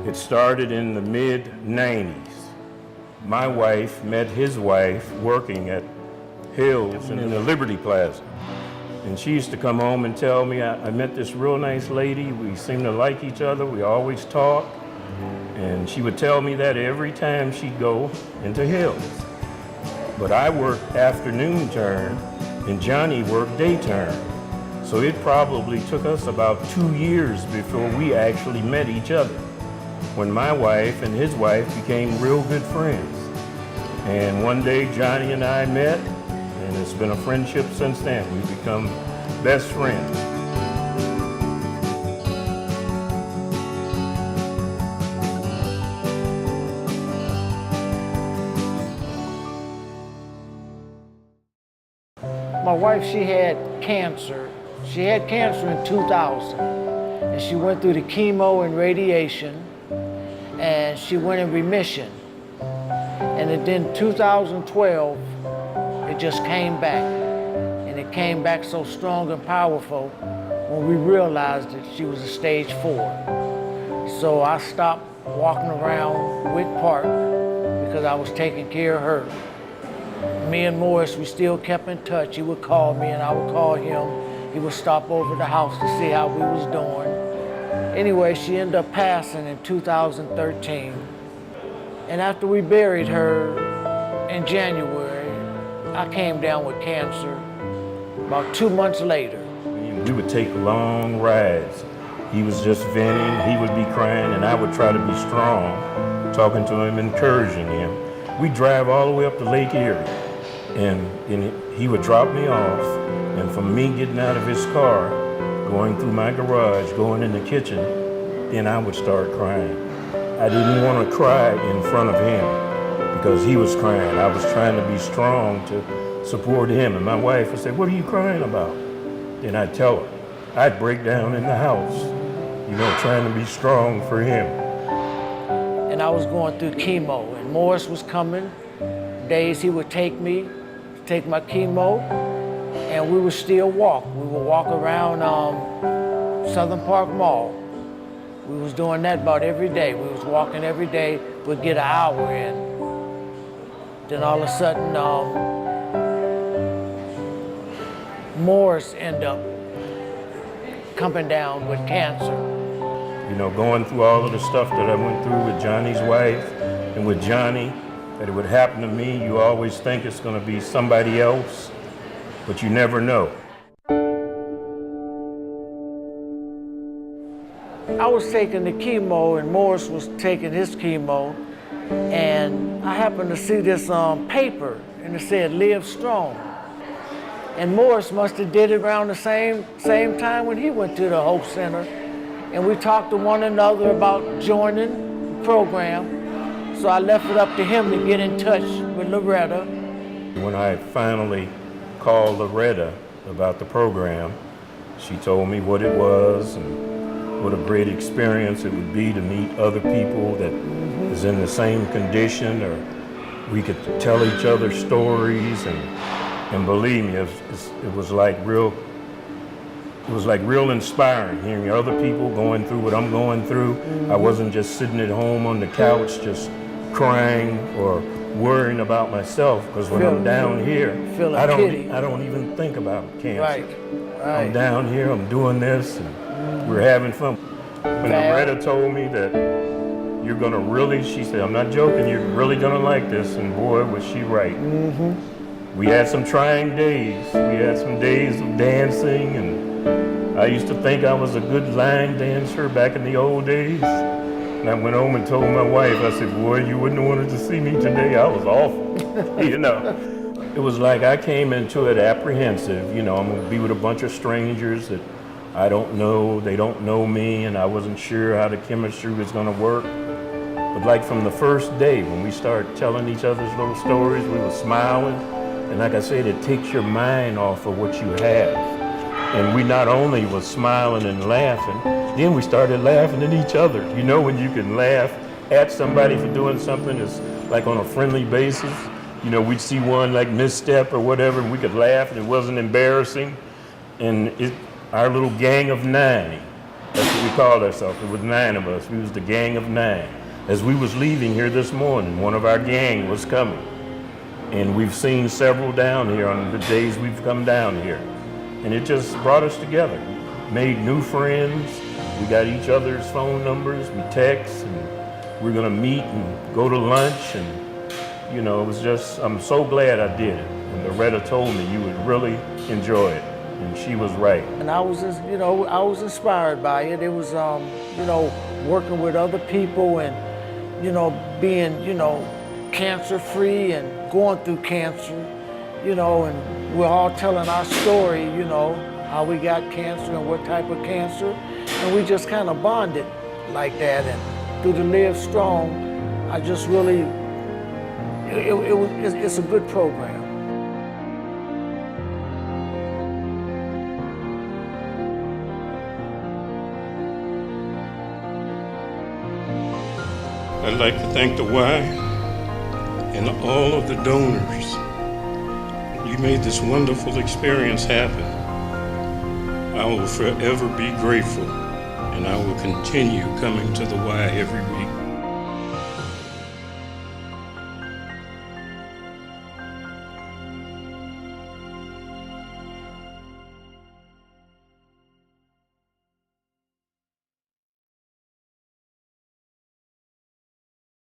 It started in the mid-90s. My wife met his wife working at Hills in the Liberty Plaza. And she used to come home and tell me, I met this real nice lady. We seem to like each other. We always talk. And she would tell me that every time she'd go into Hills. But I worked afternoon turn and Johnny worked day turn. So it probably took us about 2 years before we actually met each other, when my wife and his wife became real good friends. And one day Johnny and I met, and it's been a friendship since then. We've become best friends. My wife, she had cancer. She had cancer in 2000, and she went through the chemo and radiation, and she went in remission. And then 2012, it just came back, and it came back so strong and powerful when we realized that she was a stage 4. So I stopped walking around Wick Park because I was taking care of her. Me and Morris, we still kept in touch. He would call me and I would call him. He would stop over the house to see how we was doing. Anyway, she ended up passing in 2013. And after we buried her in January, I came down with cancer about 2 months later. We would take long rides. He was just venting, he would be crying, and I would try to be strong, talking to him, encouraging him. We'd drive all the way up to Lake Erie, and he would drop me off. And from me getting out of his car, going through my garage, going in the kitchen, then I would start crying. I didn't want to cry in front of him because he was crying. I was trying to be strong to support him. And my wife would say, "What are you crying about?" Then I'd tell her. I'd break down in the house, trying to be strong for him. And I was going through chemo, and Morris was coming. Days he would take me, take my chemo, and we would still walk. We would walk around Southern Park Mall. We was doing that about every day. We was walking every day. We'd get an hour in. Then all of a sudden, Morris ended up coming down with cancer. Going through all of the stuff that I went through with Johnny's wife and with Johnny, that it would happen to me, you always think it's going to be somebody else, but you never know. I was taking the chemo and Morris was taking his chemo, and I happened to see this paper and it said "LIVESTRONG." And Morris must have did it around the same time when he went to the Hope Center. And we talked to one another about joining the program. So I left it up to him to get in touch with Loretta. When I finally called Loretta about the program, she told me what it was and what a great experience it would be to meet other people that is in the same condition, or we could tell each other stories, and believe me, it was like real inspiring hearing other people going through what I'm going through. I wasn't just sitting at home on the couch just crying or worrying about myself, because when I'm down here, I don't even think about cancer. Right. I'm down here, I'm doing this, and we're having fun. When Loretta told me that you're gonna really, she said, "I'm not joking, you're really gonna like this," and boy, was she right. We had some trying days. We had some days of dancing, and I used to think I was a good line dancer back in the old days. And I went home and told my wife, I said, "Boy, you wouldn't have wanted to see me today. I was awful." It was like I came into it apprehensive. I'm gonna be with a bunch of strangers that I don't know, they don't know me, and I wasn't sure how the chemistry was gonna work. But like from the first day, when we started telling each other's little stories, we were smiling. And like I said, it takes your mind off of what you have. And we not only was smiling and laughing, then we started laughing at each other. When you can laugh at somebody for doing something that's like on a friendly basis. We'd see one like misstep or whatever, and we could laugh and it wasn't embarrassing. And our little gang of 9 That's what we called ourselves. It was 9 of us. We was the gang of 9. As we was leaving here this morning, one of our gang was coming. And we've seen several down here on the days we've come down here. And it just brought us together. Made new friends. We got each other's phone numbers. We text, and we're gonna meet and go to lunch. And you know, it was just, I'm so glad I did it. And Loretta told me you would really enjoy it. And she was right. And I was just, you know, I was inspired by it. It was, you know, working with other people and, you know, being, you know, cancer-free and going through cancer, you know, and we're all telling our story, you know, how we got cancer and what type of cancer. And we just kind of bonded like that. And through the Live Strong, I just really, it's a good program. I'd like to thank the Y and all of the donors. You made this wonderful experience happen. I will forever be grateful, and I will continue coming to the Y every week.